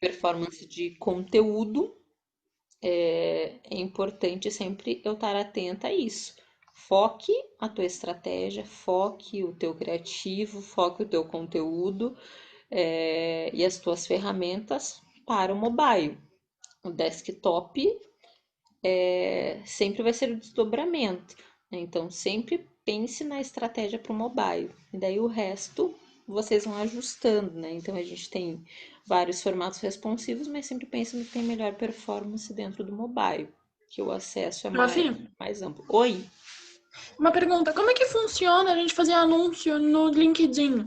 performance de conteúdo, é importante sempre eu estar atenta a isso. Foque a tua estratégia, foque o teu criativo, foque o teu conteúdo, e as tuas ferramentas para o mobile. O desktop sempre vai ser o desdobramento, né? Então, sempre pense na estratégia para o mobile. E daí o resto vocês vão ajustando, né? Então, a gente tem vários formatos responsivos, mas sempre pense no que tem melhor performance dentro do mobile, que o acesso é Rafi, mais amplo. Oi, uma pergunta. Como é que funciona a gente fazer anúncio no LinkedIn?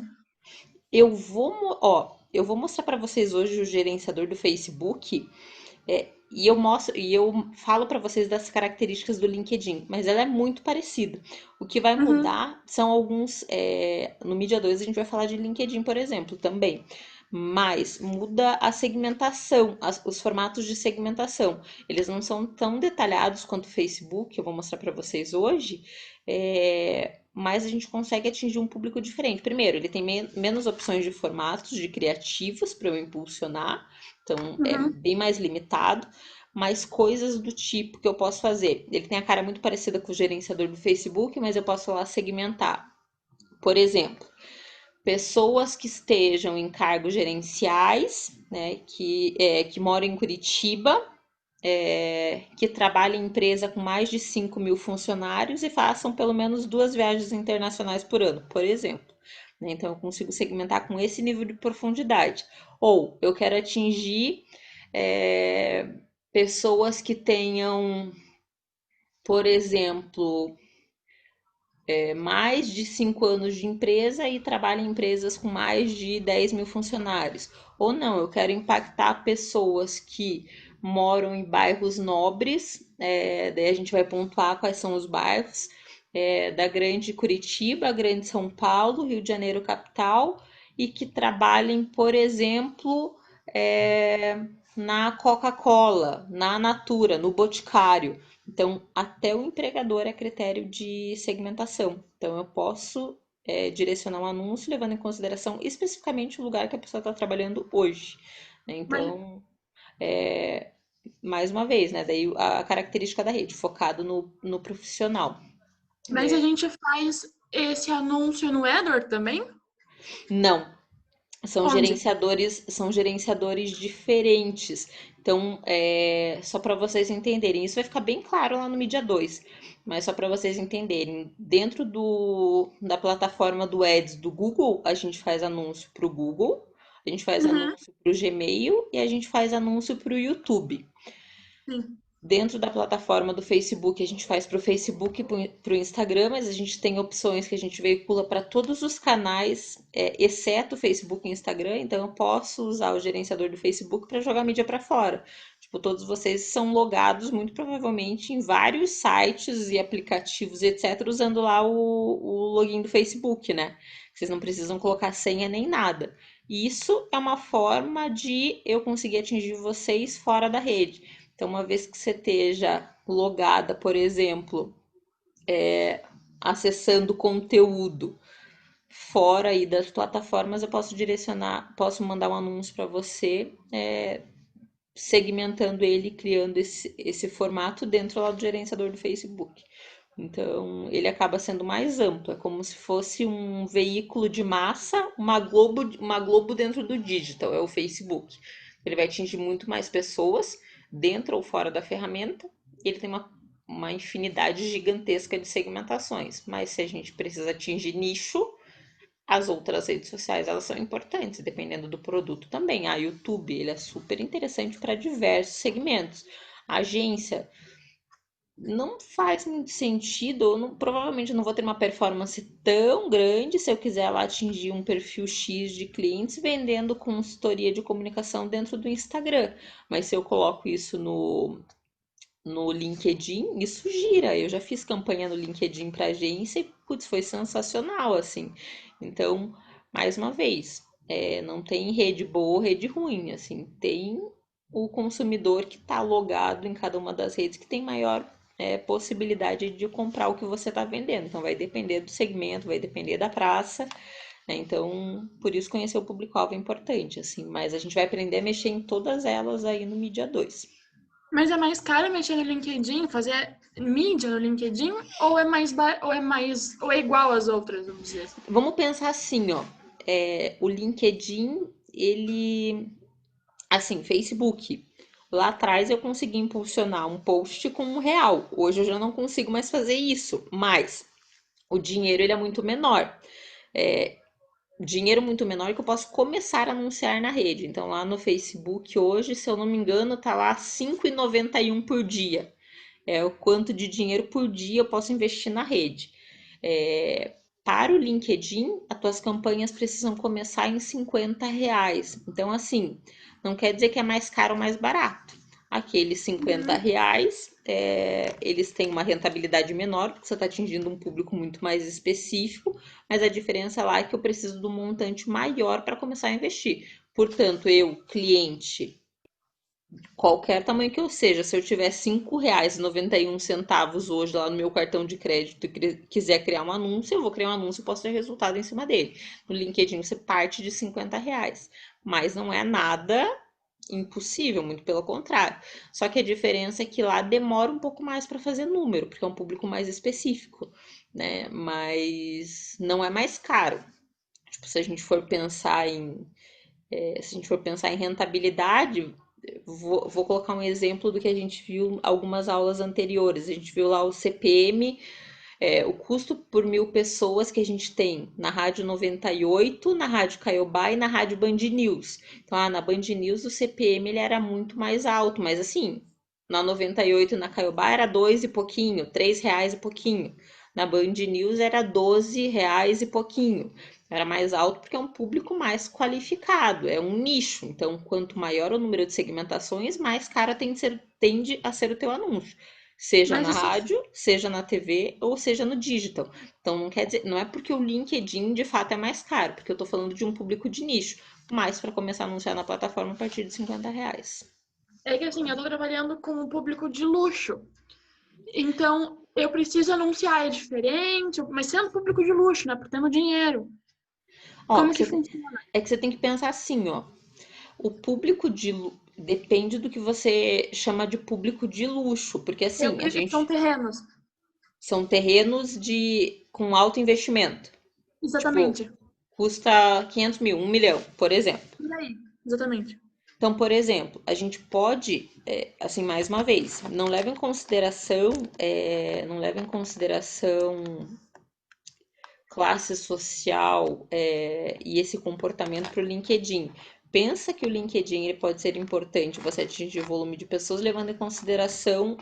eu vou mostrar para vocês hoje o gerenciador do Facebook. E eu falo para vocês das características do LinkedIn, mas ela é muito parecida. O que vai Uhum. mudar são alguns. No Mídia 2 a gente vai falar de LinkedIn, por exemplo, também. Mas muda a segmentação, os formatos de segmentação. Eles não são tão detalhados quanto o Facebook, eu vou mostrar para vocês hoje, mas a gente consegue atingir um público diferente. Primeiro, ele tem menos opções de formatos, de criativos para eu impulsionar, então é Uhum. bem mais limitado, mas coisas do tipo que eu posso fazer. Ele tem a cara muito parecida com o gerenciador do Facebook, mas eu posso lá segmentar. Por exemplo, pessoas que estejam em cargos gerenciais, né, que moram em Curitiba, que trabalhem em empresa com mais de 5 mil funcionários e façam pelo menos 2 viagens internacionais por ano, por exemplo. Né? Então, eu consigo segmentar com esse nível de profundidade. Ou eu quero atingir é, pessoas que tenham, por exemplo, mais de 5 anos de empresa e trabalham em empresas com mais de 10 mil funcionários. Ou não, eu quero impactar pessoas que moram em bairros nobres, daí a gente vai pontuar quais são os bairros, da Grande Curitiba, Grande São Paulo, Rio de Janeiro capital, e que trabalhem, por exemplo, na Coca-Cola, na Natura, no Boticário. Então, até o empregador é critério de segmentação. Então, eu posso direcionar um anúncio levando em consideração especificamente o lugar que a pessoa está trabalhando hoje. Né? Mas, Então, mais uma vez, né? Daí a característica da rede, focado no profissional. mas a gente faz esse anúncio no Edward também? Não, Onde? são gerenciadores diferentes. Então, só para vocês entenderem, isso vai ficar bem claro lá no Mídia 2, mas só para vocês entenderem, dentro da plataforma do Ads do Google, a gente faz anúncio para o Google, a gente faz Uhum. anúncio para o Gmail e a gente faz anúncio para o YouTube. Sim. Dentro da plataforma do Facebook, a gente faz para o Facebook e para o Instagram, mas a gente tem opções que a gente veicula para todos os canais, exceto o Facebook e Instagram. Então, eu posso usar o gerenciador do Facebook para jogar mídia para fora. Tipo, todos vocês são logados, muito provavelmente, em vários sites e aplicativos, etc., usando lá o login do Facebook, né? Vocês não precisam colocar senha nem nada. E isso é uma forma de eu conseguir atingir vocês fora da rede. Então, uma vez que você esteja logada, por exemplo, acessando conteúdo fora aí das plataformas, eu posso direcionar, posso mandar um anúncio para você, segmentando ele, criando esse formato dentro lá do gerenciador do Facebook. Então, ele acaba sendo mais amplo, é como se fosse um veículo de massa, uma globo dentro do digital, é o Facebook. Ele vai atingir muito mais pessoas dentro ou fora da ferramenta. Ele tem uma infinidade gigantesca de segmentações, mas se a gente precisa atingir nicho, as outras redes sociais, elas são importantes, dependendo do produto também. A YouTube, ele é super interessante para diversos segmentos. A agência não faz muito sentido, provavelmente não vou ter uma performance tão grande se eu quiser lá atingir um perfil X de clientes vendendo consultoria de comunicação dentro do Instagram. Mas se eu coloco isso no LinkedIn, isso gira. Eu já fiz campanha no LinkedIn para agência e, putz, foi sensacional, assim. Então, mais uma vez, não tem rede boa ou rede ruim, assim. Tem o consumidor que está logado em cada uma das redes que tem maior possibilidade de comprar o que você está vendendo. Então, vai depender do segmento, vai depender da praça. né? Então, por isso conhecer o público-alvo é importante, assim, mas a gente vai aprender a mexer em todas elas aí no Mídia 2. Mas é mais caro mexer no LinkedIn, fazer mídia no LinkedIn, ou é ou é igual às outras, vamos dizer? Vamos pensar assim, ó, o LinkedIn, ele, assim, Facebook. Lá atrás eu consegui impulsionar um post com R$ 1. Hoje eu já não consigo mais fazer isso, mas o dinheiro ele é muito menor. É, dinheiro muito menor que eu posso começar a anunciar na rede. Então lá no Facebook hoje, se eu não me engano, tá lá 5,91 por dia. É o quanto de dinheiro por dia eu posso investir na rede. Para o LinkedIn, as tuas campanhas precisam começar em R$ 50. Então, assim, não quer dizer que é mais caro ou mais barato. Aqueles R$ 50, eles têm uma rentabilidade menor, porque você está atingindo um público muito mais específico, mas a diferença lá é que eu preciso de um montante maior para começar a investir. Portanto, eu, cliente, qualquer tamanho que eu seja, se eu tiver R$ 5,91 hoje lá no meu cartão de crédito e quiser criar um anúncio, eu vou criar um anúncio e posso ter resultado em cima dele. No LinkedIn você parte de R$ 50, mas não é nada impossível, muito pelo contrário. Só que a diferença é que lá demora um pouco mais para fazer número, porque é um público mais específico, né? Mas não é mais caro. Tipo, se a gente for pensar em rentabilidade, vou colocar um exemplo do que a gente viu algumas aulas anteriores. A gente viu lá o CPM, o custo por 1.000 pessoas que a gente tem na Rádio 98, na Rádio Caiobá e na Rádio Band News. Então, na Band News o CPM ele era muito mais alto, mas assim, na 98 e na Caiobá era dois e pouquinho, R$ 3 e pouquinho. Na Band News era R$ 12 e pouquinho. Era mais alto porque é um público mais qualificado, é um nicho. Então, quanto maior o número de segmentações, mais cara tende a ser o teu anúncio. Seja Mas na isso, rádio, seja na TV ou seja no digital. Então, não quer dizer, não é porque o LinkedIn de fato é mais caro, porque eu estou falando de um público de nicho, mas para começar a anunciar na plataforma a partir de R$ 50. é que assim, eu tô trabalhando com um público de luxo. Então, eu preciso anunciar, é diferente, mas sendo público de luxo, né? Por tendo dinheiro. Ó, Como que funciona? é que você tem que pensar assim, ó. O público depende do que você chama de público de luxo, porque assim, São terrenos. são terrenos com alto investimento. Tipo, Exatamente. custa 500 mil, 1 milhão, por exemplo. E aí? Exatamente. Então, por exemplo, a gente pode, assim, mais uma vez, não leva em consideração classe social, e esse comportamento para o LinkedIn. Pensa que o LinkedIn ele pode ser importante você atingir o volume de pessoas levando em consideração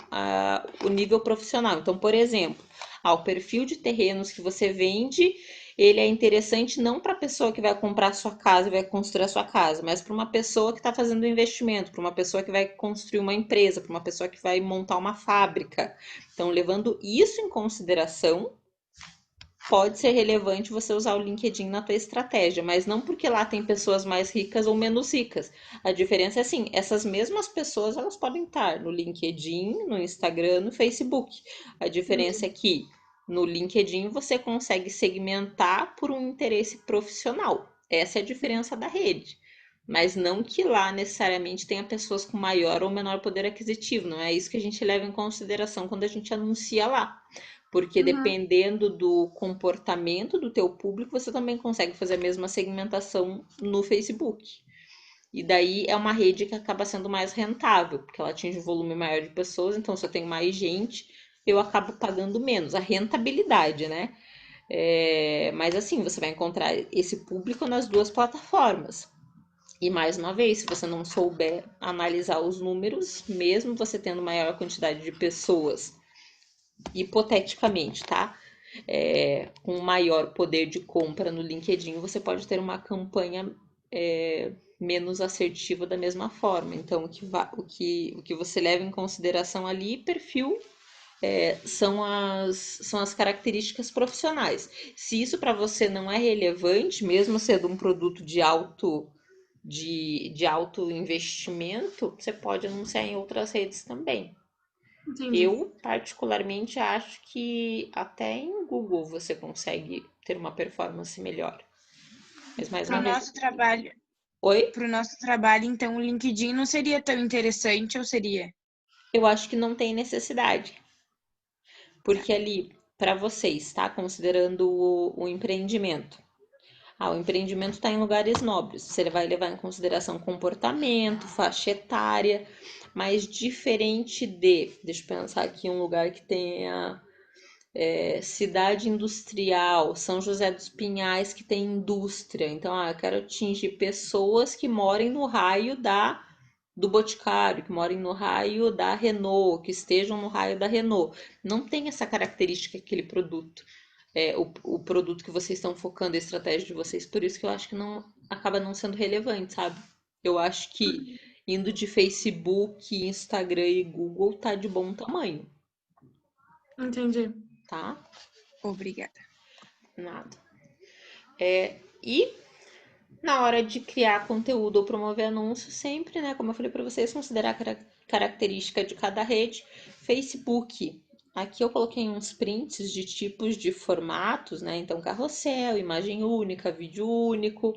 o nível profissional. Então, por exemplo, o perfil de terrenos que você vende, ele é interessante não para a pessoa que vai comprar a sua casa e vai construir a sua casa, mas para uma pessoa que está fazendo um investimento, para uma pessoa que vai construir uma empresa, para uma pessoa que vai montar uma fábrica. Então, levando isso em consideração, pode ser relevante você usar o LinkedIn na tua estratégia, mas não porque lá tem pessoas mais ricas ou menos ricas. A diferença é assim, essas mesmas pessoas elas podem estar no LinkedIn, no Instagram, no Facebook. A diferença é que no LinkedIn você consegue segmentar por um interesse profissional. Essa é a diferença da rede. Mas não que lá necessariamente tenha pessoas com maior ou menor poder aquisitivo. Não é isso que a gente leva em consideração quando a gente anuncia lá. Porque Uhum. dependendo do comportamento do teu público, você também consegue fazer a mesma segmentação no Facebook. E daí é uma rede que acaba sendo mais rentável, porque ela atinge um volume maior de pessoas, então se eu tenho mais gente, eu acabo pagando menos. A rentabilidade, né? Mas assim, você vai encontrar esse público nas duas plataformas. E mais uma vez, se você não souber analisar os números, mesmo você tendo maior quantidade de pessoas, hipoteticamente, tá? Com maior poder de compra no LinkedIn, você pode ter uma campanha menos assertiva da mesma forma. Então, o que você leva em consideração ali, perfil, são as características profissionais. Se isso para você não é relevante, mesmo sendo um produto de alto investimento, você pode anunciar em outras redes também. Entendi. Eu, particularmente, acho que até em Google você consegue ter uma performance melhor. Mas mais Para uma o vez. nosso trabalho, Oi? então, o LinkedIn não seria tão interessante ou seria? Eu acho que não tem necessidade. Tá. Porque ali, para vocês, tá? Considerando o empreendimento. O empreendimento está em lugares nobres. Você vai levar em consideração comportamento, faixa etária, mas diferente deixa eu pensar aqui, um lugar que tenha cidade industrial, São José dos Pinhais, que tem indústria. Então, eu quero atingir pessoas que morem no raio do Boticário, que morem no raio da Renault, que estejam no raio da Renault. Não tem essa característica aquele produto. O produto que vocês estão focando, a estratégia de vocês. Por isso que eu acho que não acaba não sendo relevante, sabe? Eu acho que indo de Facebook, Instagram e Google tá de bom tamanho, Entendi. tá? Obrigada. Nada. E na hora de criar conteúdo ou promover anúncio, sempre, né, como eu falei para vocês, considerar a característica de cada rede. Facebook. Aqui eu coloquei uns prints de tipos de formatos, né? Então, carrossel, imagem única, vídeo único.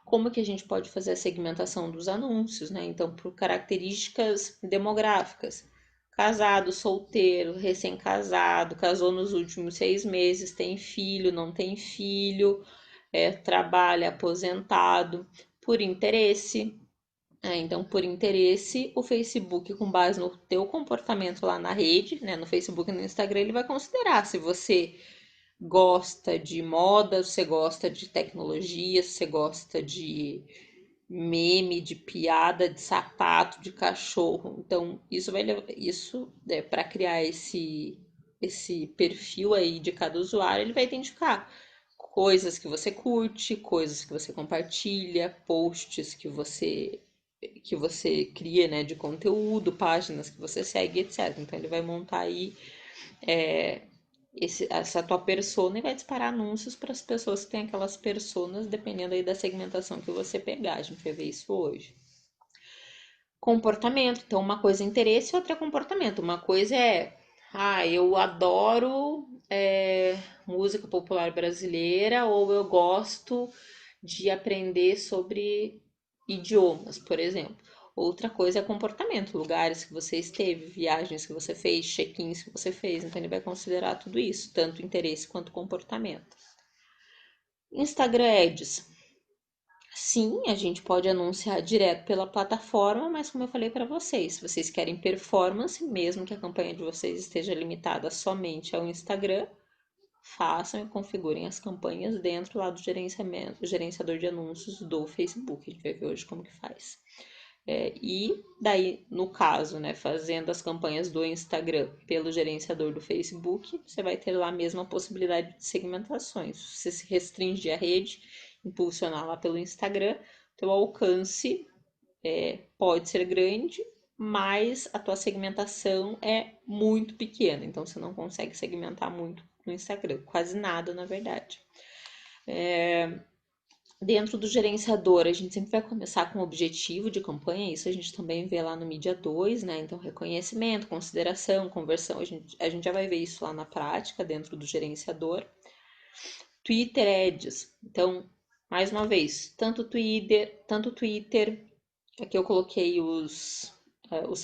Como que a gente pode fazer a segmentação dos anúncios, né? Então, por características demográficas. Casado, solteiro, recém-casado, casou nos últimos 6 meses, tem filho, não tem filho, trabalha, aposentado, por interesse. Então, por interesse, o Facebook, com base no teu comportamento lá na rede, né, no Facebook e no Instagram, ele vai considerar se você gosta de moda, se você gosta de tecnologia, se você gosta de meme, de piada, de sapato, de cachorro. Então, isso vai levar, isso para criar esse perfil aí de cada usuário, ele vai identificar coisas que você curte, coisas que você compartilha, posts que você cria, né, de conteúdo, páginas que você segue, etc. Então ele vai montar aí essa tua persona e vai disparar anúncios para as pessoas que têm aquelas personas, dependendo aí da segmentação que você pegar. A gente vai ver isso hoje. Comportamento. Então, uma coisa é interesse, outra é comportamento. Uma coisa é, eu adoro música popular brasileira, ou eu gosto de aprender sobre idiomas, por exemplo. Outra coisa é comportamento, lugares que você esteve, viagens que você fez, check-ins que você fez. Então, ele vai considerar tudo isso, tanto interesse quanto comportamento. Instagram Ads. Sim, a gente pode anunciar direto pela plataforma, mas como eu falei para vocês, se vocês querem performance, mesmo que a campanha de vocês esteja limitada somente ao Instagram, façam e configurem as campanhas dentro lá do gerenciador de anúncios do Facebook. A gente vai ver hoje como que faz. E daí, no caso, né, fazendo as campanhas do Instagram pelo gerenciador do Facebook, você vai ter lá a mesma possibilidade de segmentações. Se você se restringir a rede, impulsionar lá pelo Instagram, teu alcance pode ser grande, mas a tua segmentação é muito pequena, então você não consegue segmentar muito no Instagram, quase nada, na verdade. Dentro do gerenciador, a gente sempre vai começar com o objetivo de campanha, isso a gente também vê lá no Mídia 2, né? Então, reconhecimento, consideração, conversão, a gente já vai ver isso lá na prática, dentro do gerenciador. Twitter Ads, então, mais uma vez, tanto Twitter, aqui eu coloquei os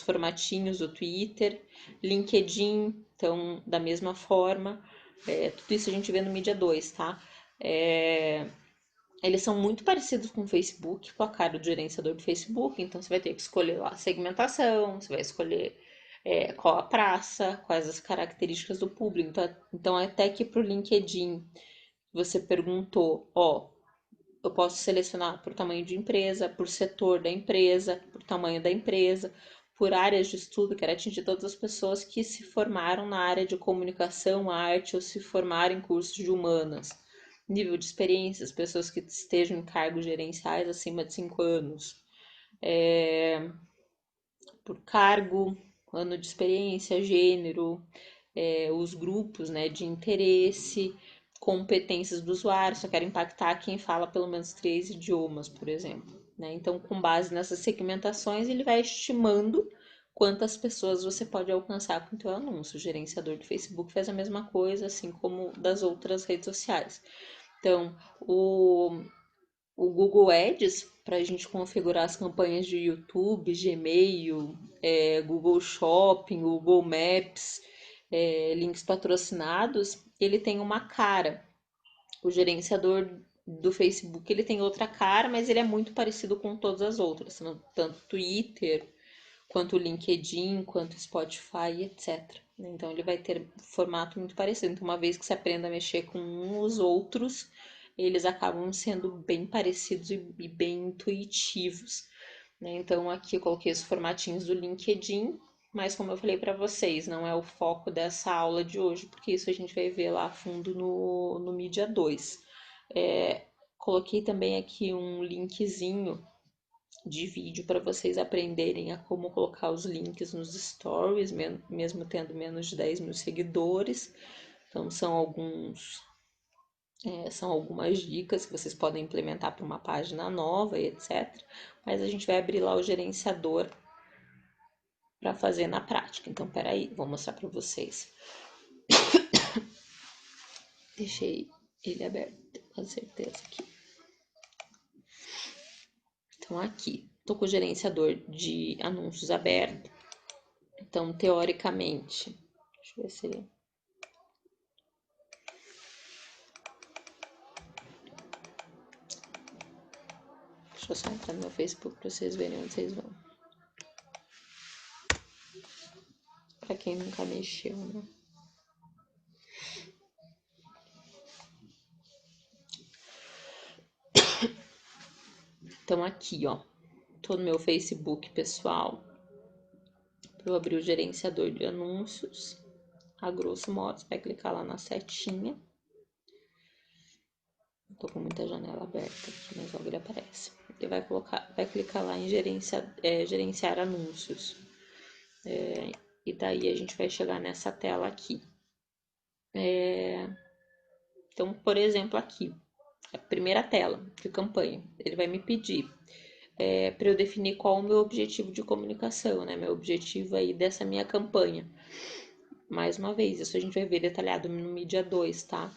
formatinhos do Twitter, LinkedIn, então, da mesma forma, tudo isso a gente vê no Mídia 2, tá? Eles são muito parecidos com o Facebook, com a cara do gerenciador do Facebook, então você vai ter que escolher lá a segmentação, você vai escolher qual a praça, quais as características do público. Então até que para o LinkedIn você perguntou, eu posso selecionar por tamanho de empresa, por setor da empresa, por tamanho da empresa, por áreas de estudo, quero atingir todas as pessoas que se formaram na área de comunicação, arte ou se formaram em cursos de humanas. Nível de experiência, as pessoas que estejam em cargos gerenciais acima de 5 anos. Por cargo, ano de experiência, gênero, os grupos, né, de interesse, competências do usuário, só quero impactar quem fala pelo menos 3 idiomas, por exemplo. Né? Então, com base nessas segmentações, ele vai estimando quantas pessoas você pode alcançar com o teu anúncio. O gerenciador do Facebook faz a mesma coisa, assim como das outras redes sociais. Então, o Google Ads para a gente configurar as campanhas de YouTube, Gmail, Google Shopping, Google Maps, links patrocinados, ele tem uma cara. O gerenciador do Facebook ele tem outra cara, mas ele é muito parecido com todas as outras, tanto Twitter, quanto LinkedIn, quanto Spotify, etc. Então ele vai ter formato muito parecido. Então, uma vez que você aprenda a mexer com os outros, eles acabam sendo bem parecidos e bem intuitivos. Então aqui eu coloquei os formatinhos do LinkedIn, mas como eu falei para vocês, não é o foco dessa aula de hoje, porque isso a gente vai ver lá a fundo no Mídia 2. Coloquei também aqui um linkzinho de vídeo para vocês aprenderem a como colocar os links nos stories, mesmo tendo menos de 10 mil seguidores. Então são algumas dicas que vocês podem implementar para uma página nova e etc. Mas a gente vai abrir lá o gerenciador para fazer na prática. Então, peraí, vou mostrar para vocês. Deixei ele aberto, com certeza aqui. Então, aqui, tô com o gerenciador de anúncios aberto. Então, teoricamente, deixa eu ver se ele... Deixa eu só entrar no meu Facebook para vocês verem onde vocês vão. Para quem nunca mexeu, né? Então, aqui, ó, tô no meu Facebook pessoal. Para eu abrir o gerenciador de anúncios, a grosso modo, você vai clicar lá na setinha. Tô com muita janela aberta aqui, mas logo ele aparece. Ele vai clicar lá em gerenciar anúncios. E daí a gente vai chegar nessa tela aqui. Então, por exemplo, aqui, a primeira tela de campanha, ele vai me pedir para eu definir qual o meu objetivo de comunicação, né? Meu objetivo aí dessa minha campanha. Mais uma vez, isso a gente vai ver detalhado no Mídia 2, tá?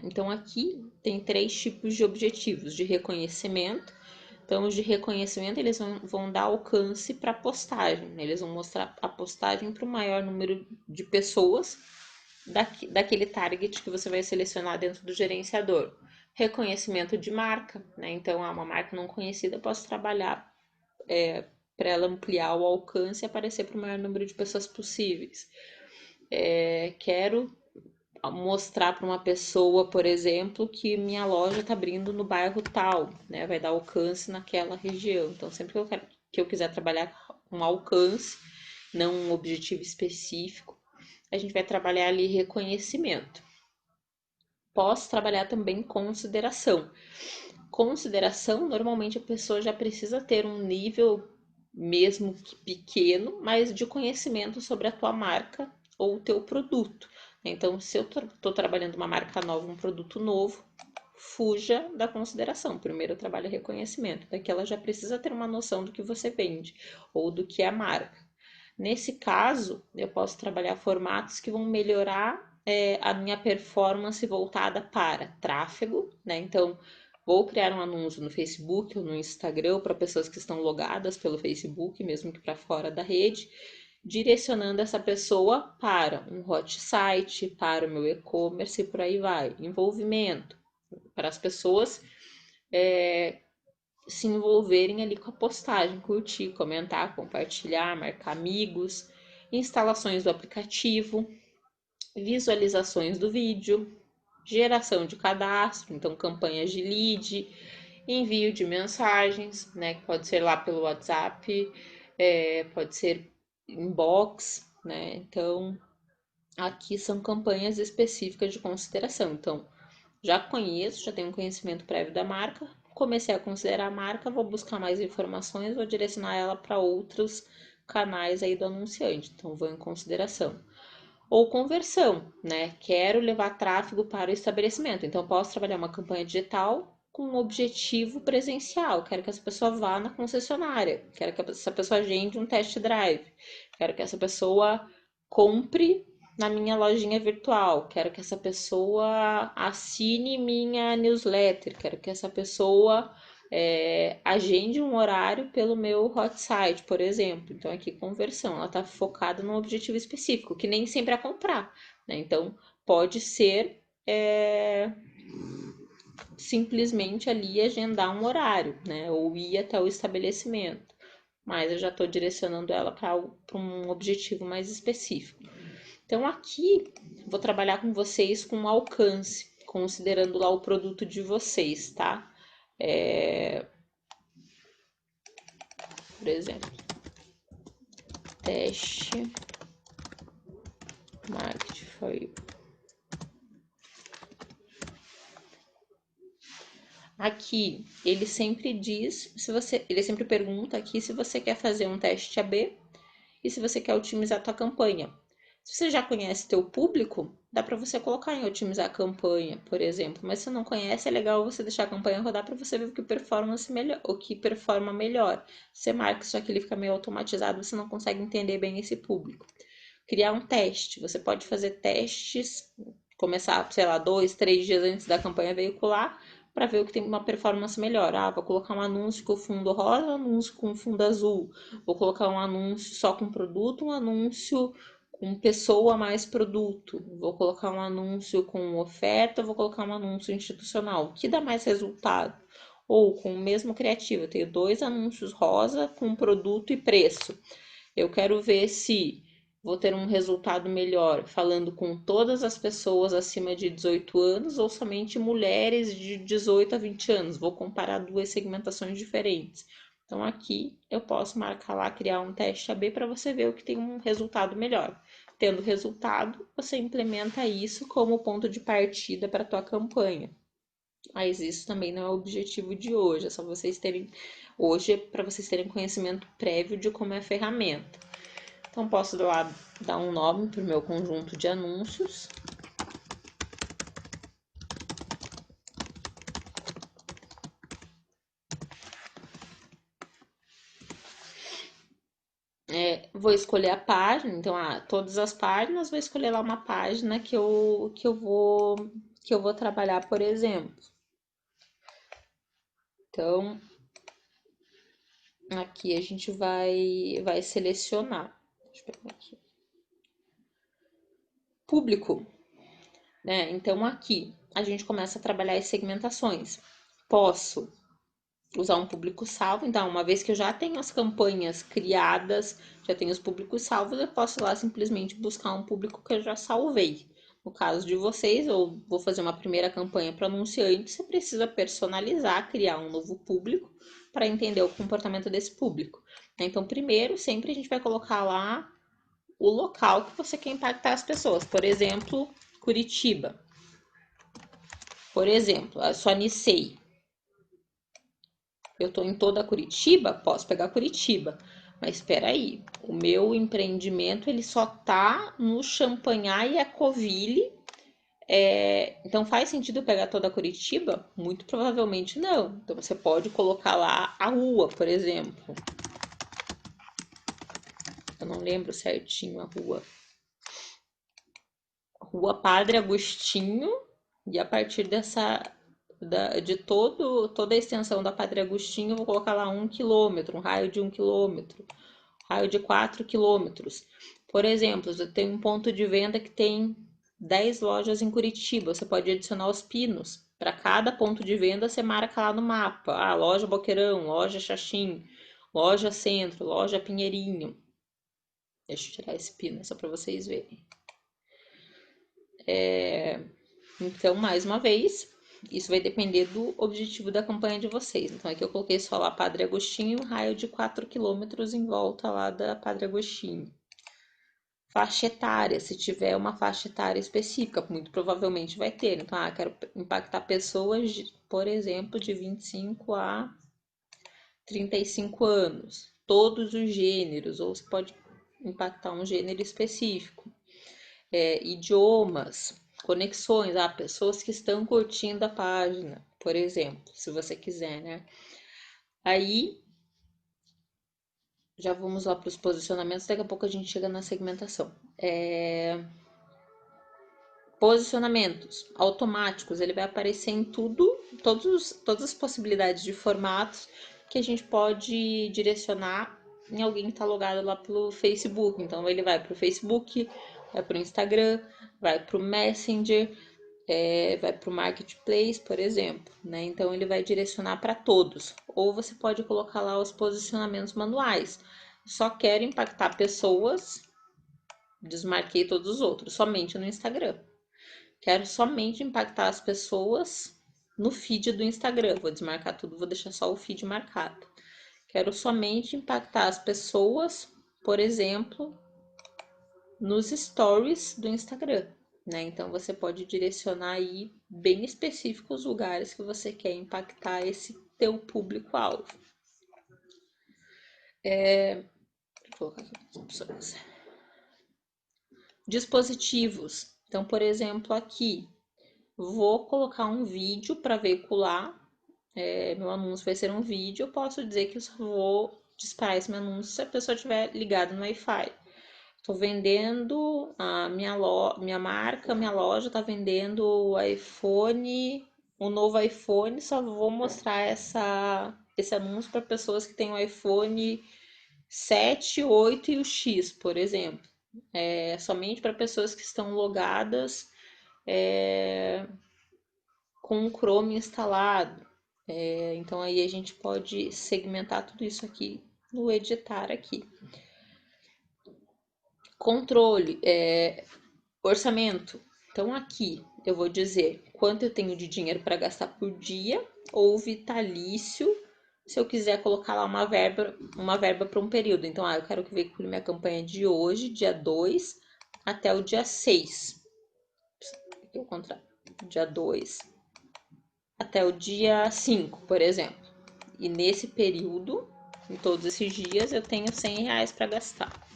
Então, aqui tem 3 tipos de objetivos de reconhecimento. Então, os de reconhecimento, eles vão dar alcance para a postagem, né? Eles vão mostrar a postagem para o maior número de pessoas daquele target que você vai selecionar dentro do gerenciador. Reconhecimento de marca, né? Então, uma marca não conhecida, eu posso trabalhar para ela ampliar o alcance e aparecer para o maior número de pessoas possíveis. Quero mostrar para uma pessoa, por exemplo, que minha loja está abrindo no bairro tal, né? Vai dar alcance naquela região. Então, sempre que eu quiser trabalhar com alcance, não um objetivo específico, a gente vai trabalhar ali reconhecimento. Posso trabalhar também consideração. Consideração, normalmente a pessoa já precisa ter um nível, mesmo que pequeno, mas de conhecimento sobre a tua marca ou o teu produto. Então, se eu estou trabalhando uma marca nova, um produto novo, fuja da consideração. Primeiro eu trabalho reconhecimento, daqui ela já precisa ter uma noção do que você vende ou do que é a marca. Nesse caso, eu posso trabalhar formatos que vão melhorar a minha performance voltada para tráfego, né? Então, vou criar um anúncio no Facebook ou no Instagram para pessoas que estão logadas pelo Facebook, mesmo que para fora da rede, direcionando essa pessoa para um hot site, para o meu e-commerce e por aí vai. Envolvimento, para as pessoas se envolverem ali com a postagem, curtir, comentar, compartilhar, marcar amigos, instalações do aplicativo, visualizações do vídeo, geração de cadastro, então campanhas de lead, envio de mensagens, né, que pode ser lá pelo WhatsApp, pode ser inbox, né, então aqui são campanhas específicas de consideração, então já conheço, já tenho um conhecimento prévio da marca, comecei a considerar a marca, vou buscar mais informações, vou direcionar ela para outros canais aí do anunciante, então vou em consideração. Ou conversão, né? Quero levar tráfego para o estabelecimento, então posso trabalhar uma campanha digital com um objetivo presencial, quero que essa pessoa vá na concessionária, quero que essa pessoa agende um test drive, quero que essa pessoa compre na minha lojinha virtual, quero que essa pessoa assine minha newsletter, quero que essa pessoa agende um horário pelo meu hot site, por exemplo. Então, aqui conversão, ela está focada num objetivo específico, que nem sempre é comprar, né? Então, pode ser simplesmente ali agendar um horário, né? Ou ir até o estabelecimento. Mas eu já estou direcionando ela para um objetivo mais específico. Então, aqui, vou trabalhar com vocês com alcance, considerando lá o produto de vocês, tá? Por exemplo, teste market for you. Aqui, ele sempre diz, ele sempre pergunta aqui se você quer fazer um teste AB e se você quer otimizar a tua campanha. Se você já conhece teu público, dá para você colocar em otimizar a campanha, por exemplo. Mas se não conhece, é legal você deixar a campanha rodar para você ver o que performa melhor. Você marca isso aqui, ele fica meio automatizado, você não consegue entender bem esse público. Criar um teste. Você pode fazer testes, começar, sei lá, 2, 3 dias antes da campanha veicular, para ver o que tem uma performance melhor. Ah, vou colocar um anúncio com fundo rosa, um anúncio com fundo azul. Vou colocar um anúncio só com produto, um anúncio com pessoa mais produto. Vou colocar um anúncio com oferta, vou colocar um anúncio institucional. O que dá mais resultado? Ou com o mesmo criativo, eu tenho 2 anúncios rosa com produto e preço. Eu quero ver se vou ter um resultado melhor falando com todas as pessoas acima de 18 anos ou somente mulheres de 18 a 20 anos. Vou comparar duas segmentações diferentes. Então, aqui eu posso marcar lá, criar um teste AB para você ver o que tem um resultado melhor. Tendo resultado, você implementa isso como ponto de partida para a tua campanha. Mas isso também não é o objetivo de hoje, é só vocês terem hoje para vocês terem conhecimento prévio de como é a ferramenta. Então, posso lá dar um nome para o meu conjunto de anúncios. Vou escolher a página, então, todas as páginas, vou escolher lá uma página que eu vou trabalhar, por exemplo. Então, aqui a gente vai selecionar. Deixa eu pegar aqui. Público, né? Então, aqui a gente começa a trabalhar as segmentações. Posso usar um público salvo. Então, uma vez que eu já tenho as campanhas criadas, já tenho os públicos salvos, eu posso lá simplesmente buscar um público que eu já salvei. No caso de vocês, eu vou fazer uma primeira campanha para anunciante, você precisa personalizar, criar um novo público para entender o comportamento desse público. Então, primeiro, sempre a gente vai colocar lá o local que você quer impactar as pessoas. Por exemplo, Curitiba. Por exemplo, a sua Nicei. Eu estou em toda Curitiba, posso pegar Curitiba. Mas espera aí, o meu empreendimento ele só tá no Champanhar e Ecoville. Então faz sentido eu pegar toda Curitiba? Muito provavelmente não. Então você pode colocar lá a rua, por exemplo. Eu não lembro certinho a rua. Rua Padre Agostinho. E a partir de toda a extensão da Padre Agostinho, eu vou colocar lá 1 quilômetro, um raio de 1 quilômetro. Raio de 4 quilômetros. Por exemplo, eu tenho um ponto de venda que tem 10 lojas em Curitiba. Você pode adicionar os pinos. Para cada ponto de venda, você marca lá no mapa. Loja Boqueirão, loja Xaxim, loja Centro, loja Pinheirinho. Deixa eu tirar esse pino só para vocês verem. Então, mais uma vez, isso vai depender do objetivo da campanha de vocês. Então, aqui eu coloquei só lá Padre Agostinho, um raio de 4 quilômetros em volta lá da Padre Agostinho. Faixa etária, se tiver uma faixa etária específica, muito provavelmente vai ter. Então, quero impactar pessoas, por exemplo, de 25 a 35 anos. Todos os gêneros, ou você pode impactar um gênero específico. Idiomas, conexões, pessoas que estão curtindo a página, por exemplo, se você quiser, né? Aí, já vamos lá para os posicionamentos, daqui a pouco a gente chega na segmentação. Posicionamentos automáticos, ele vai aparecer em todas as possibilidades de formatos que a gente pode direcionar em alguém que está logado lá pelo Facebook. Então, ele vai para o Facebook, vai para o Instagram, vai para o Messenger, vai para o Marketplace, por exemplo, né? Então, ele vai direcionar para todos. Ou você pode colocar lá os posicionamentos manuais. Só quero impactar pessoas, desmarquei todos os outros, somente no Instagram. Quero somente impactar as pessoas no feed do Instagram. Vou desmarcar tudo, vou deixar só o feed marcado. Quero somente impactar as pessoas, por exemplo, nos stories do Instagram, né? Então você pode direcionar aí bem específico os lugares que você quer impactar esse teu público-alvo. Vou colocar aqui as opções. Dispositivos. Então, por exemplo, aqui vou colocar um vídeo para veicular. Meu anúncio vai ser um vídeo. Eu posso dizer que eu só vou disparar esse meu anúncio se a pessoa estiver ligada no Wi-Fi. Estou vendendo a minha marca, minha loja está vendendo o iPhone, o novo iPhone. Só vou mostrar esse anúncio para pessoas que têm o iPhone 7, 8 e o X, por exemplo. Somente para pessoas que estão logadas com o Chrome instalado. Então aí a gente pode segmentar tudo isso aqui no editar aqui. Controle, orçamento. Então aqui eu vou dizer quanto eu tenho de dinheiro para gastar por dia ou vitalício, se eu quiser colocar lá uma verba para um período. Então, eu quero que veicule minha campanha de hoje, dia 2, até o dia 6. Aqui o contrário. Dia 2 até o dia 5, por exemplo. E nesse período, em todos esses dias, eu tenho R$100 para gastar.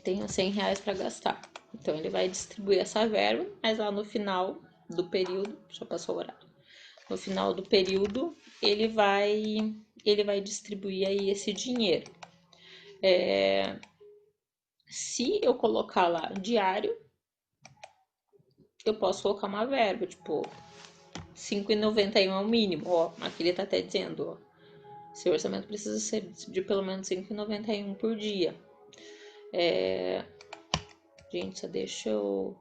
Tenho R$100 para gastar. Então, ele vai distribuir essa verba, mas lá no final do período, já passou o horário, no final do período, ele vai distribuir aí esse dinheiro. Se eu colocar lá diário, eu posso colocar uma verba, tipo, R$5,91 é o mínimo. Ó, aqui ele tá até dizendo, ó, seu orçamento precisa ser de pelo menos R$5,91 por dia. Gente, só deixa eu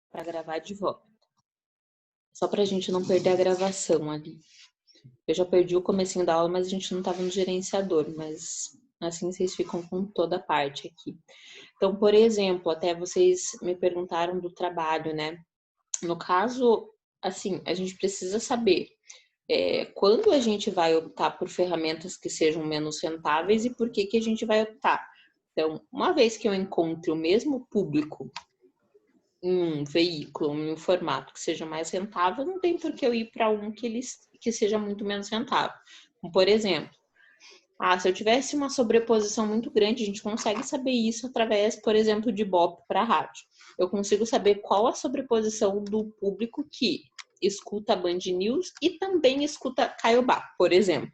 para gravar de volta. Só pra gente não perder a gravação ali. Eu já perdi o comecinho da aula, mas a gente não tava no gerenciador, mas assim vocês ficam com toda a parte aqui. Então, por exemplo, até vocês me perguntaram do trabalho, né? No caso, assim, a gente precisa saber quando a gente vai optar por ferramentas que sejam menos rentáveis e por que a gente vai optar. Então, uma vez que eu encontre o mesmo público em um veículo, em um formato que seja mais rentável, não tem por que eu ir para um que seja muito menos rentável. Como, por exemplo, se eu tivesse uma sobreposição muito grande, a gente consegue saber isso através, por exemplo, de Ibope para rádio. Eu consigo saber qual a sobreposição do público que escuta Band News e também escuta Caiobá, por exemplo.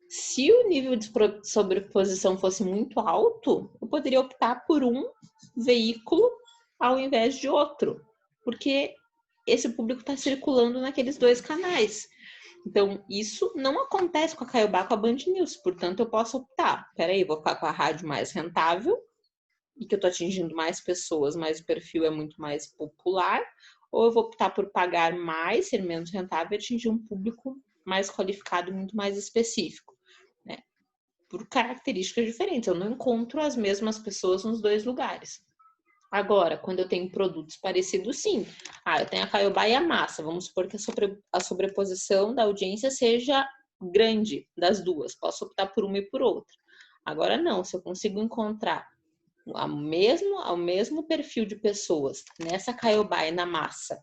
Se o nível de sobreposição fosse muito alto, eu poderia optar por um veículo ao invés de outro, porque esse público está circulando naqueles dois canais. Então, isso não acontece com a Caiobá, com a Band News. Portanto, eu posso optar. Peraí, vou ficar com a rádio mais rentável e que eu estou atingindo mais pessoas, mas o perfil é muito mais popular. Ou eu vou optar por pagar mais, ser menos rentável e atingir um público mais qualificado e muito mais específico, né? Por características diferentes. Eu não encontro as mesmas pessoas nos dois lugares. Agora, quando eu tenho produtos parecidos, sim. Eu tenho a Caiobá e a Massa. Vamos supor que a sobreposição da audiência seja grande das duas. Posso optar por uma e por outra. Agora, não. Se eu consigo encontrar o mesmo perfil de pessoas nessa Caiobá e na Massa,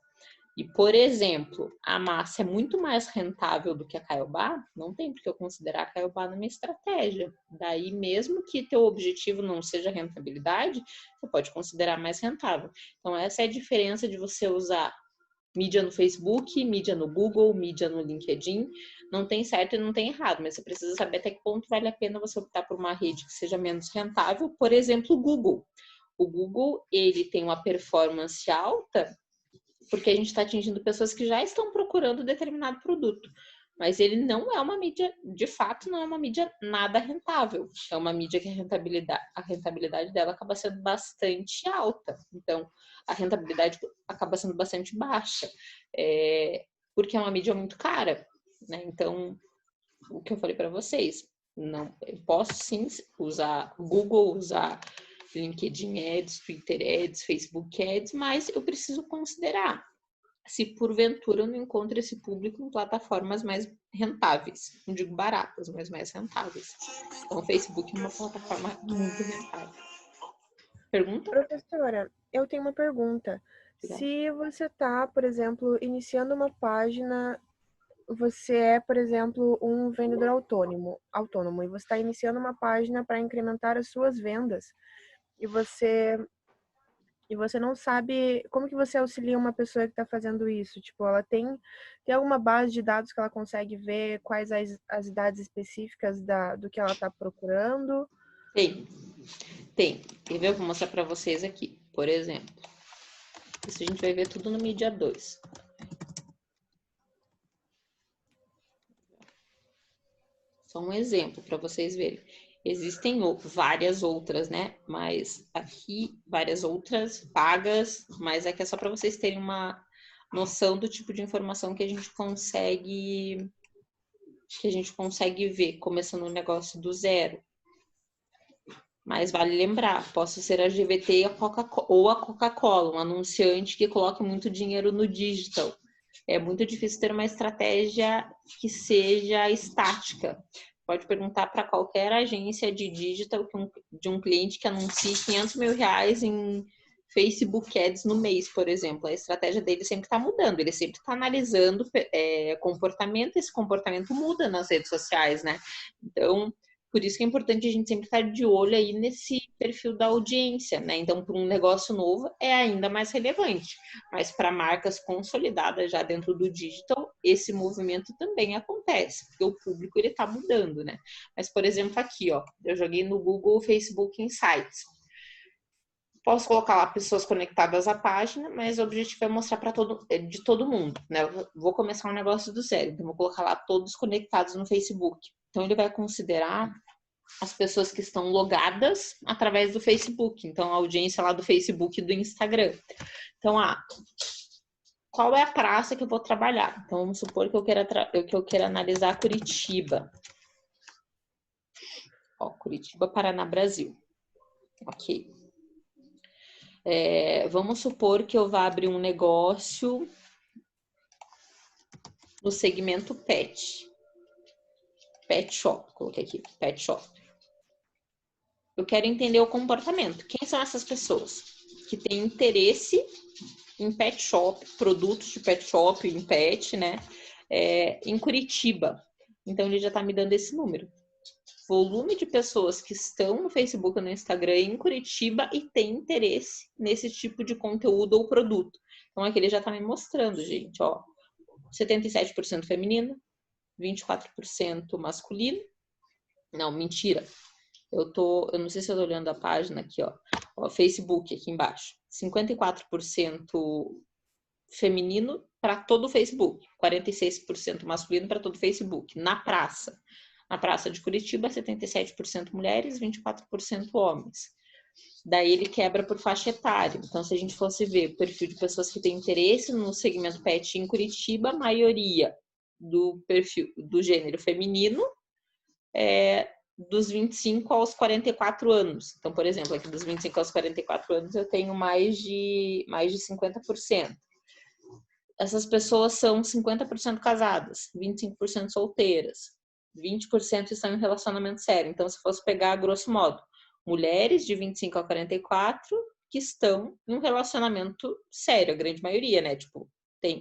e, por exemplo, a Massa é muito mais rentável do que a Caiobá, não tem porque eu considerar a Caiobá na minha estratégia. Daí, mesmo que teu objetivo não seja rentabilidade, você pode considerar mais rentável. Então, essa é a diferença de você usar Mídia no Facebook, mídia no Google, mídia no LinkedIn. Não tem certo e não tem errado, mas você precisa saber até que ponto vale a pena você optar por uma rede que seja menos rentável. Por exemplo, o Google. O Google, ele tem uma performance alta porque a gente está atingindo pessoas que já estão procurando determinado produto. Mas ele não é uma mídia, de fato, não é uma mídia nada rentável. É uma mídia que a rentabilidade dela acaba sendo bastante alta. Então, a rentabilidade acaba sendo bastante baixa. Porque é uma mídia muito cara, né? Então, o que eu falei para vocês, não, eu posso sim usar Google, usar LinkedIn Ads, Twitter Ads, Facebook Ads, mas eu preciso considerar se porventura eu não encontro esse público em plataformas mais rentáveis. Não digo baratas, mas mais rentáveis. Então, o Facebook é uma plataforma muito rentável. Pergunta? Professora, eu tenho uma pergunta. Obrigada. Se você está, por exemplo, iniciando uma página, você é, por exemplo, um vendedor autônomo e você está iniciando uma página para incrementar as suas vendas e você não sabe como que você auxilia uma pessoa que está fazendo isso. Tipo, ela tem alguma base de dados que ela consegue ver quais as idades específicas do que ela está procurando? Tem. Quer ver? Eu vou mostrar para vocês aqui. Por exemplo, isso a gente vai ver tudo no Mídia 2. Só um exemplo para vocês verem. Existem várias outras, né? Mas aqui, várias outras pagas, mas aqui é só para vocês terem uma noção do tipo de informação que a gente consegue ver, começando um negócio do zero. Mas vale lembrar, posso ser a GVT ou a Coca-Cola, um anunciante que coloque muito dinheiro no digital. É muito difícil ter uma estratégia que seja estática. Pode perguntar para qualquer agência de digital de um cliente que anuncie 500 mil reais em Facebook Ads no mês, por exemplo. A estratégia dele sempre está mudando, ele sempre está analisando comportamento, esse comportamento muda nas redes sociais, né? Então, por isso que é importante a gente sempre estar de olho aí nesse perfil da audiência, né? Então, para um negócio novo é ainda mais relevante. Mas para marcas consolidadas já dentro do digital, esse movimento também acontece, porque o público ele está mudando, né? Mas, por exemplo, aqui, ó, eu joguei no Google Facebook Insights. Posso colocar lá pessoas conectadas à página, mas o objetivo é mostrar para de todo mundo, né? Eu vou começar um negócio do zero, então vou colocar lá todos conectados no Facebook. Então ele vai considerar as pessoas que estão logadas através do Facebook, então a audiência lá do Facebook e do Instagram. Então, qual é a praça que eu vou trabalhar? Então vamos supor que eu queira analisar Curitiba. Ó, Curitiba, Paraná, Brasil. Ok. Vamos supor que eu vá abrir um negócio no segmento pet. Pet shop, coloquei aqui, pet shop. Eu quero entender o comportamento. Quem são essas pessoas que têm interesse em pet shop, produtos de pet shop, em pet, né? Em Curitiba. Então, ele já está me dando esse número. Volume de pessoas que estão no Facebook ou no Instagram em Curitiba e têm interesse nesse tipo de conteúdo ou produto. Então, aqui ele já está me mostrando, gente, ó. 77% feminino, 24% masculino. Não, mentira. Eu não sei se eu tô olhando a página aqui, ó, Facebook aqui embaixo. 54% feminino para todo o Facebook, 46% masculino para todo o Facebook. Na praça de Curitiba, 77% mulheres, 24% homens. Daí ele quebra por faixa etária. Então, se a gente fosse ver o perfil de pessoas que têm interesse no segmento pet em Curitiba, a maioria do perfil do gênero feminino dos 25 aos 44 anos. Então, por exemplo, aqui dos 25 aos 44 anos eu tenho mais de 50%. Essas pessoas são 50% casadas, 25% solteiras, 20% estão em relacionamento sério. Então, se fosse pegar, grosso modo, mulheres de 25 a 44 que estão em um relacionamento sério, a grande maioria, né? Tipo,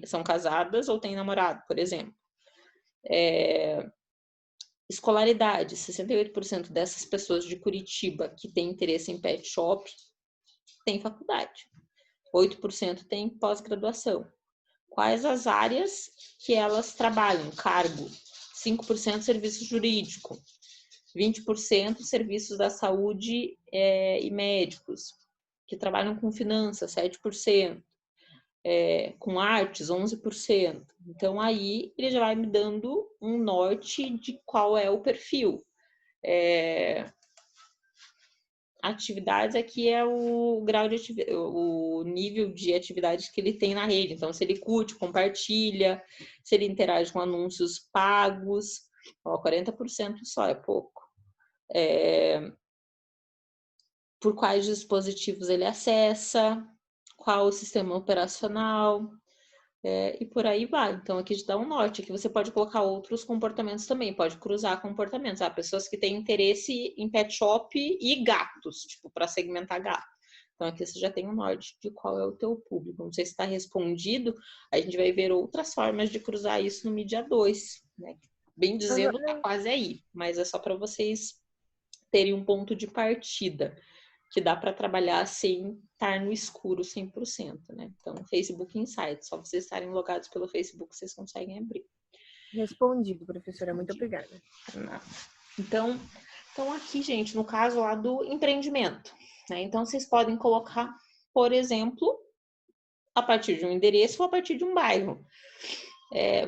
são casadas ou têm namorado, por exemplo. Escolaridade, 68% dessas pessoas de Curitiba que têm interesse em pet shop têm faculdade. 8% têm pós-graduação. quais as áreas que elas trabalham, cargo, 5% serviço jurídico, 20% serviços da saúde e médicos, que trabalham com finanças, 7%, com artes, 11%. Então, aí ele já vai me dando um norte de qual é o perfil. Atividades aqui é o grau de o nível de atividades que ele tem na rede. Então, se ele curte, compartilha, se ele interage com anúncios pagos, 40% só é pouco. Por quais dispositivos ele acessa, qual o sistema operacional, e por aí vai. Então, aqui te dá um norte. Aqui você pode colocar outros comportamentos também, pode cruzar comportamentos. Pessoas que têm interesse em pet shop e gatos, tipo, para segmentar gato. Então, aqui você já tem um norte de qual é o teu público. Não sei se está respondido, a gente vai ver outras formas de cruzar isso no Mídia 2, né? Bem dizendo, tá quase aí, mas é só para vocês terem um ponto de partida, que dá para trabalhar sem estar no escuro 100%, né? Então, Facebook Insights, só vocês estarem logados pelo Facebook, vocês conseguem abrir. Respondido, professora. Muito obrigada. Então, aqui, gente, no caso lá do empreendimento, né? Então, vocês podem colocar, por exemplo, a partir de um endereço ou a partir de um bairro.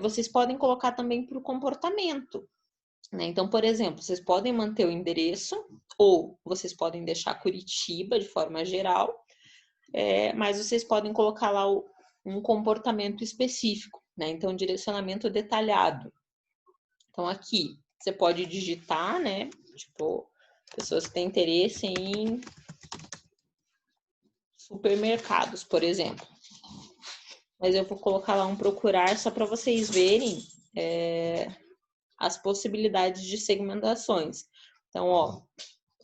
Vocês podem colocar também por comportamento, né? Então, por exemplo, vocês podem manter o endereço ou vocês podem deixar Curitiba de forma geral, mas vocês podem colocar lá um comportamento específico, né? Então, direcionamento detalhado. Então, aqui você pode digitar, né? Tipo, pessoas que têm interesse em supermercados, por exemplo. Mas eu vou colocar lá um procurar só para vocês verem as possibilidades de segmentações. Então, ó,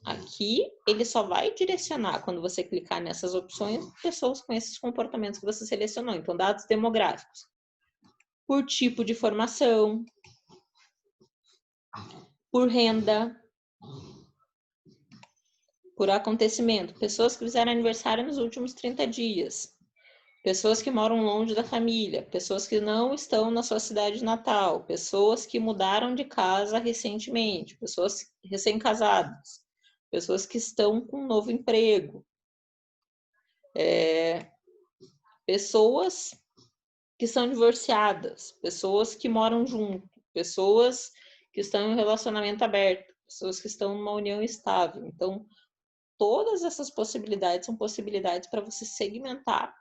aqui ele só vai direcionar, quando você clicar nessas opções, pessoas com esses comportamentos que você selecionou. Então, dados demográficos. Por tipo de formação, por renda, por acontecimento. Pessoas que fizeram aniversário nos últimos 30 dias. Pessoas que moram longe da família, pessoas que não estão na sua cidade natal, pessoas que mudaram de casa recentemente, pessoas recém-casadas, pessoas que estão com um novo emprego, pessoas que são divorciadas, pessoas que moram junto, pessoas que estão em um relacionamento aberto, pessoas que estão numa união estável. Então, todas essas possibilidades são possibilidades para você segmentar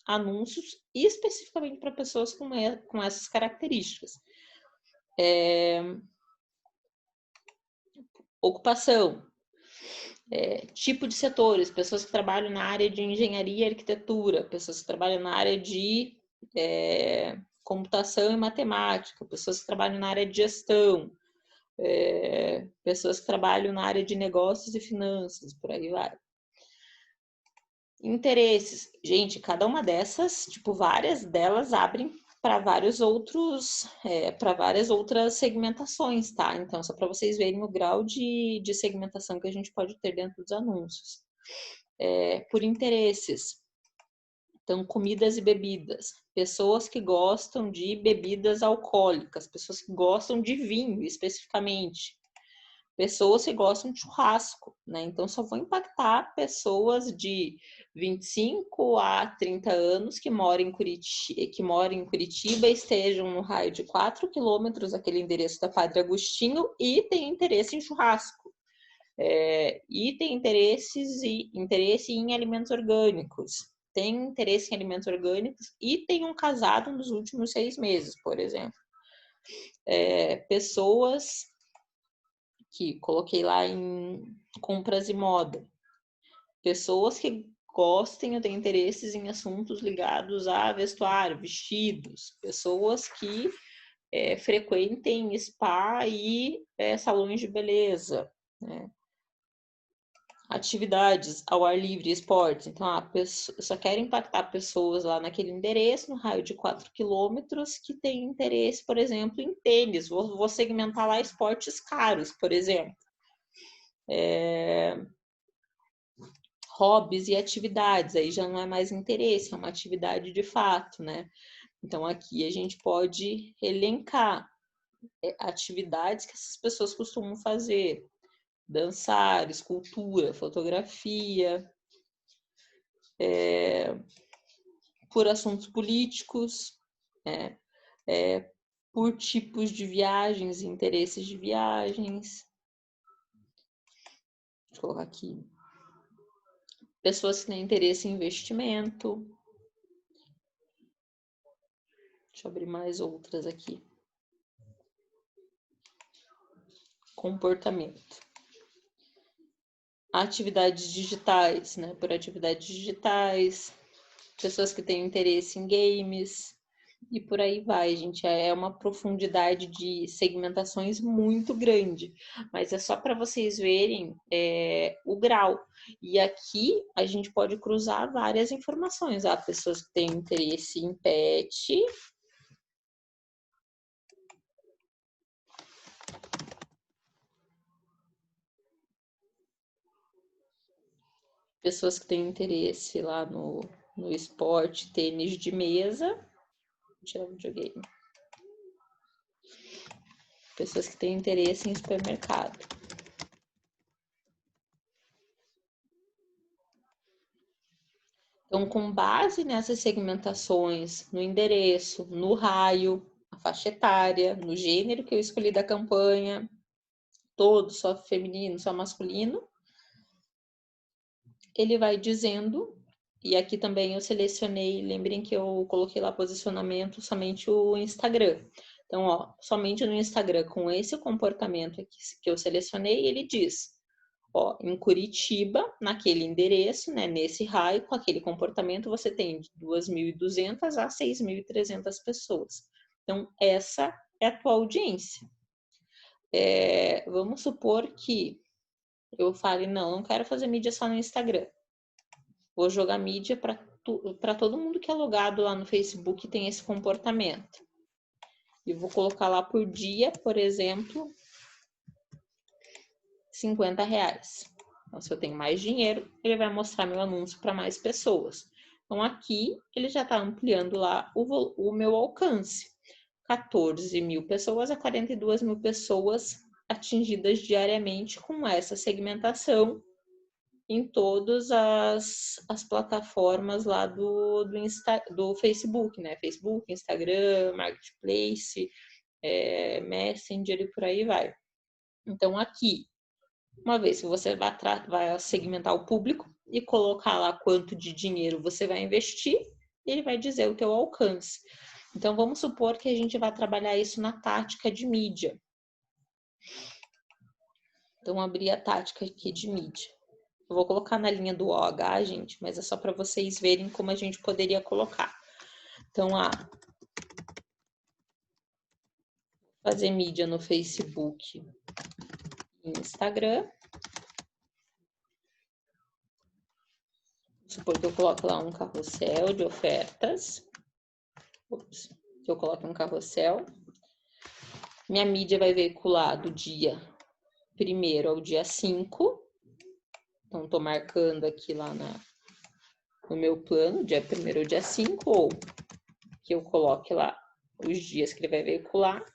anúncios especificamente para pessoas com essas características. Ocupação, tipo de setores, pessoas que trabalham na área de engenharia e arquitetura, pessoas que trabalham na área de computação e matemática, pessoas que trabalham na área de gestão, pessoas que trabalham na área de negócios e finanças, por aí vai. Interesses. Gente, cada uma dessas, tipo, várias delas abrem para várias outras segmentações, tá? Então, só para vocês verem o grau de segmentação que a gente pode ter dentro dos anúncios. Por interesses. Então, comidas e bebidas. Pessoas que gostam de bebidas alcoólicas, pessoas que gostam de vinho, especificamente. Pessoas que gostam de churrasco, né? Então, só vou impactar pessoas de 25 a 30 anos que moram em Curitiba, estejam no raio de 4 quilômetros, aquele endereço da Padre Agostinho, e tem interesse em churrasco. E tem interesse em alimentos orgânicos. Tem interesse em alimentos orgânicos e tem um casado nos últimos 6 meses, por exemplo. Pessoas que coloquei lá em compras e moda. Pessoas que gostem ou têm interesses em assuntos ligados a vestuário, vestidos. Pessoas que frequentem spa e salões de beleza, né? Atividades ao ar livre, esportes. Então, eu só quero impactar pessoas lá naquele endereço, no raio de 4 quilômetros, que têm interesse, por exemplo, em tênis. Vou segmentar lá esportes caros, por exemplo. Hobbies e atividades, aí já não é mais interesse, é uma atividade de fato, né? Então, aqui a gente pode elencar atividades que essas pessoas costumam fazer. Dançar, escultura, fotografia, por assuntos políticos, por tipos de viagens, interesses de viagens. Vou colocar aqui. Pessoas que têm interesse em investimento. Deixa eu abrir mais outras aqui. Comportamento. Atividades digitais, né? Por atividades digitais. Pessoas que têm interesse em games. E por aí vai, gente. É uma profundidade de segmentações muito grande. Mas é só para vocês verem o grau. E aqui a gente pode cruzar várias informações. Há pessoas que têm interesse em pet. Pessoas que têm interesse lá no esporte, tênis de mesa. Vou tirar o videogame. Pessoas que têm interesse em supermercado. Então, com base nessas segmentações, no endereço, no raio, a faixa etária, no gênero que eu escolhi da campanha, todo, só feminino, só masculino, ele vai dizendo, e aqui também eu selecionei, lembrem que eu coloquei lá posicionamento somente o Instagram. Então, ó, somente no Instagram, com esse comportamento aqui que eu selecionei, ele diz, ó, em Curitiba, naquele endereço, né, nesse raio, com aquele comportamento, você tem de 2.200 a 6.300 pessoas. Então, essa é a tua audiência. Vamos supor que eu fale, não quero fazer mídia só no Instagram. Vou jogar mídia para todo mundo que é logado lá no Facebook e tem esse comportamento. E vou colocar lá por dia, por exemplo, R$50. Então, se eu tenho mais dinheiro, ele vai mostrar meu anúncio para mais pessoas. Então, aqui, ele já está ampliando lá o meu alcance. 14.000 pessoas a 42.000 pessoas atingidas diariamente com essa segmentação em todas as plataformas lá do Facebook, né? Facebook, Instagram, Marketplace, Messenger e por aí vai. Então, aqui, uma vez que você vai segmentar o público e colocar lá quanto de dinheiro você vai investir, ele vai dizer o teu alcance. Então, vamos supor que a gente vai trabalhar isso na tática de mídia. Então, abrir a tática aqui de mídia. Eu vou colocar na linha do OH, gente, mas é só para vocês verem como a gente poderia colocar. Então, fazer mídia no Facebook e Instagram. Supor que eu coloque lá um carrossel de ofertas. Ops, que eu coloque um carrossel. Minha mídia vai veicular do dia 1º ao dia 5. Então, estou marcando aqui lá no meu plano, dia 1º ao dia 5, ou que eu coloque lá os dias que ele vai veicular.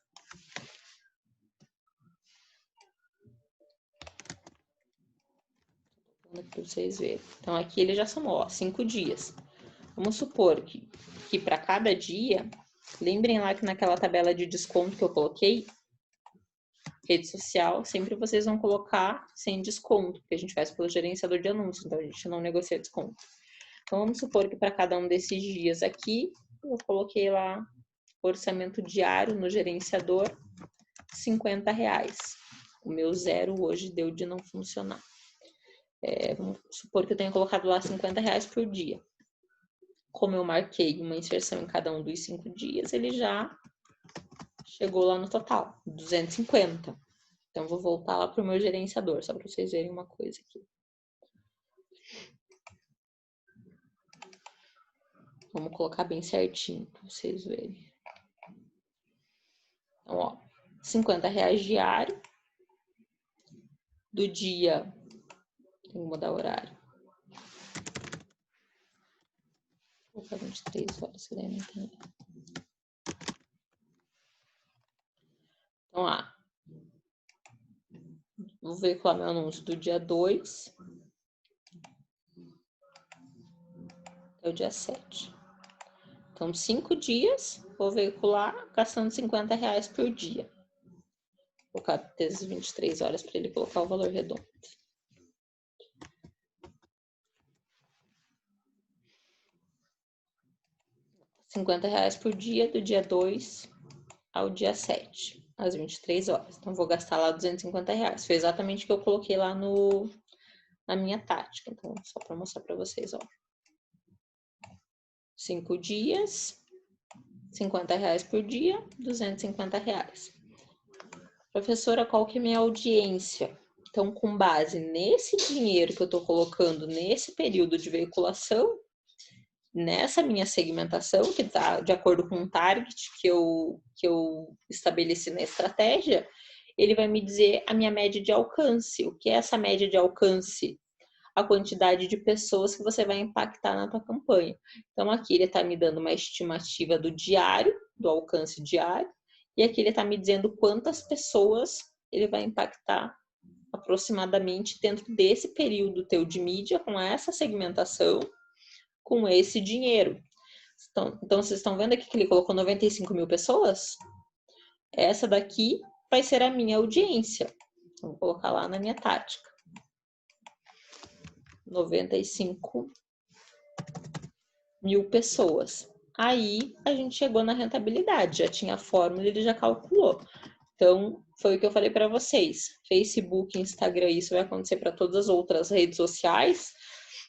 Para vocês verem. Então, aqui ele já somou, ó, 5 dias. Vamos supor que para cada dia, lembrem lá que naquela tabela de desconto que eu coloquei, rede social, sempre vocês vão colocar sem desconto, porque a gente faz pelo gerenciador de anúncios, então a gente não negocia desconto. Então, vamos supor que para cada um desses dias aqui, eu coloquei lá orçamento diário no gerenciador, R$50. O meu zero hoje deu de não funcionar. Vamos supor que eu tenha colocado lá R$50 por dia. Como eu marquei uma inserção em cada um dos 5 dias, ele já chegou lá no total, 250. Então, vou voltar lá para o meu gerenciador, só para vocês verem uma coisa aqui. Vamos colocar bem certinho, para vocês verem. Então, ó, R$50 diário. Do dia, tem que mudar o horário. Vou colocar 23 horas, se daí não tem. Então, vou veicular meu anúncio do dia 2 até o dia 7. Então, 5 dias, vou veicular gastando R$50 por dia. Vou colocar desde 23 horas para ele colocar o valor redondo. R$50 por dia, do dia 2 ao dia 7, às 23 horas. Então, vou gastar lá R$250. Foi exatamente o que eu coloquei lá na minha tática. Então, só para mostrar para vocês, ó. 5 dias, R$50 por dia, R$250. Professora, qual que é a minha audiência? Então, com base nesse dinheiro que eu estou colocando nesse período de veiculação, nessa minha segmentação, que está de acordo com um target que eu estabeleci na estratégia, ele vai me dizer a minha média de alcance. O que é essa média de alcance? A quantidade de pessoas que você vai impactar na tua campanha. Então, aqui ele está me dando uma estimativa do diário, do alcance diário, e aqui ele está me dizendo quantas pessoas ele vai impactar aproximadamente dentro desse período teu de mídia, com essa segmentação, com esse dinheiro. Então vocês estão vendo aqui que ele colocou 95 mil pessoas? Essa daqui vai ser a minha audiência. Vou colocar lá na minha tática. 95 mil pessoas. Aí a gente chegou na rentabilidade, já tinha a fórmula, ele já calculou. Então, foi o que eu falei para vocês. Facebook, Instagram, isso vai acontecer para todas as outras redes sociais.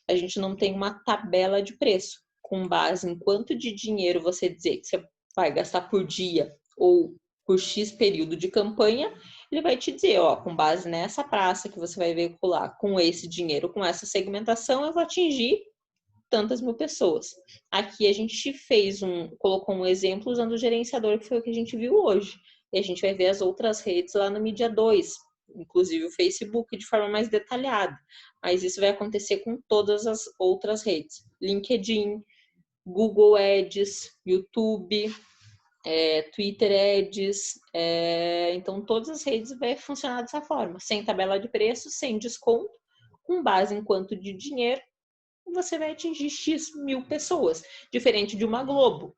A gente não tem uma tabela de preço com base em quanto de dinheiro você dizer que você vai gastar por dia ou por X período de campanha. Ele vai te dizer, ó, com base nessa praça que você vai veicular, com esse dinheiro, com essa segmentação, eu vou atingir tantas mil pessoas. Aqui a gente colocou um exemplo usando o gerenciador, que foi o que a gente viu hoje. E a gente vai ver as outras redes lá no Mídia 2, inclusive o Facebook, de forma mais detalhada. Mas isso vai acontecer com todas as outras redes. LinkedIn, Google Ads, YouTube, Twitter Ads. Então, todas as redes vai funcionar dessa forma. Sem tabela de preço, sem desconto, com base em quanto de dinheiro você vai atingir X mil pessoas. Diferente de uma Globo,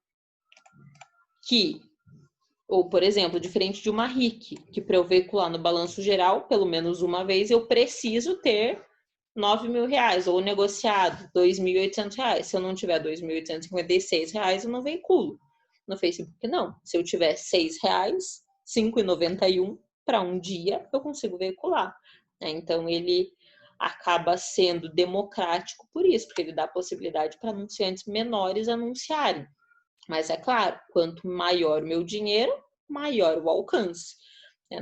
ou, por exemplo, diferente de uma RIC, que para eu veicular no balanço geral, pelo menos uma vez, eu preciso ter R$9.000, ou negociado R$2.800. Se eu não tiver R$2.856, eu não veiculo. No Facebook, não. Se eu tiver R$6, R$5,91 para um dia, eu consigo veicular. Então, ele acaba sendo democrático por isso, porque ele dá possibilidade para anunciantes menores anunciarem. Mas é claro, quanto maior o meu dinheiro, maior o alcance.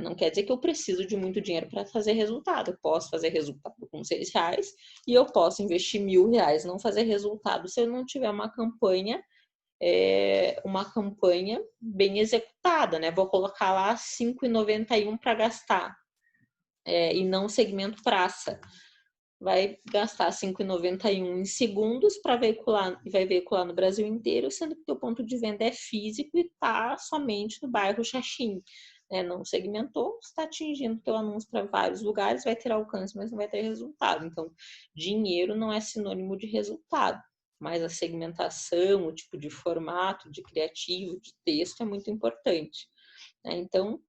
Não quer dizer que eu preciso de muito dinheiro para fazer resultado. Eu posso fazer resultado com R$6 e eu posso investir R$1.000, não fazer resultado se eu não tiver uma campanha bem executada, né? Vou colocar lá R$5,91 para gastar e não segmento praça. Vai gastar R$5,91 em segundos para veicular, e vai veicular no Brasil inteiro, sendo que o ponto de venda é físico e está somente no bairro Xaxim. Não segmentou, está atingindo teu anúncio para vários lugares, vai ter alcance, mas não vai ter resultado. Então, dinheiro não é sinônimo de resultado, mas a segmentação, o tipo de formato, de criativo, de texto é muito importante. Então,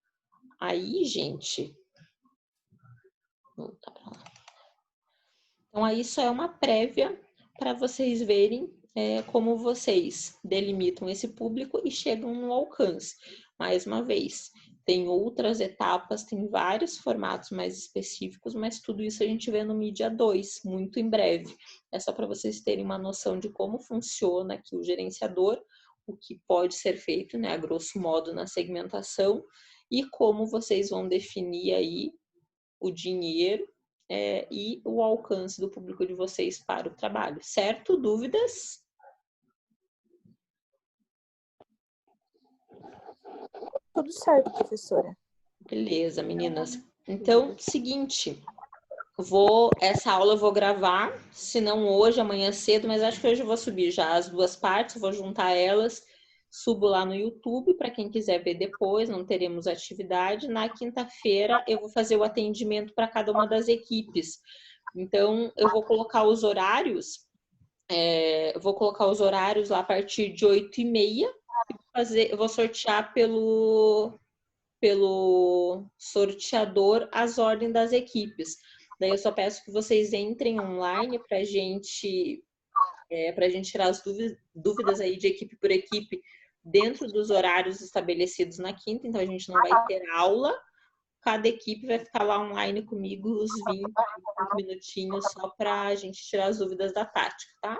aí, gente, voltar lá. Então, aí só é uma prévia para vocês verem como vocês delimitam esse público e chegam no alcance. Mais uma vez, tem outras etapas, tem vários formatos mais específicos, mas tudo isso a gente vê no Mídia 2, muito em breve. É só para vocês terem uma noção de como funciona aqui o gerenciador, o que pode ser feito, né, a grosso modo, na segmentação, e como vocês vão definir aí o dinheiro e o alcance do público de vocês para o trabalho, certo? Dúvidas? Tudo certo, professora. Beleza, meninas. Então, seguinte, essa aula eu vou gravar, se não hoje, amanhã cedo, mas acho que hoje eu vou subir já as duas partes, vou juntar elas, subo lá no YouTube para quem quiser ver depois, não teremos atividade. Na quinta-feira eu vou fazer o atendimento para cada uma das equipes. Então, eu vou colocar os horários, lá a partir de 8h30. Eu vou sortear pelo sorteador as ordens das equipes. Daí eu só peço que vocês entrem online para gente tirar as dúvidas aí de equipe por equipe dentro dos horários estabelecidos na quinta. Então a gente não vai ter aula. Cada equipe vai ficar lá online comigo uns 20 minutinhos só para a gente tirar as dúvidas da tática, tá?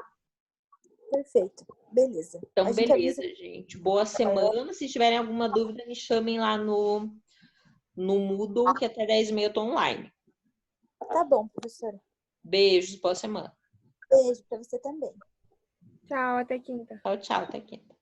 Perfeito. Beleza. Então, A gente beleza, avisa. gente. Boa semana. Se tiverem alguma dúvida, me chamem lá no Moodle, que até 10h30 eu tô online. Tá bom, professora. Beijos, boa semana. Beijo pra você também. Tchau, até quinta. Tchau, tchau, até quinta.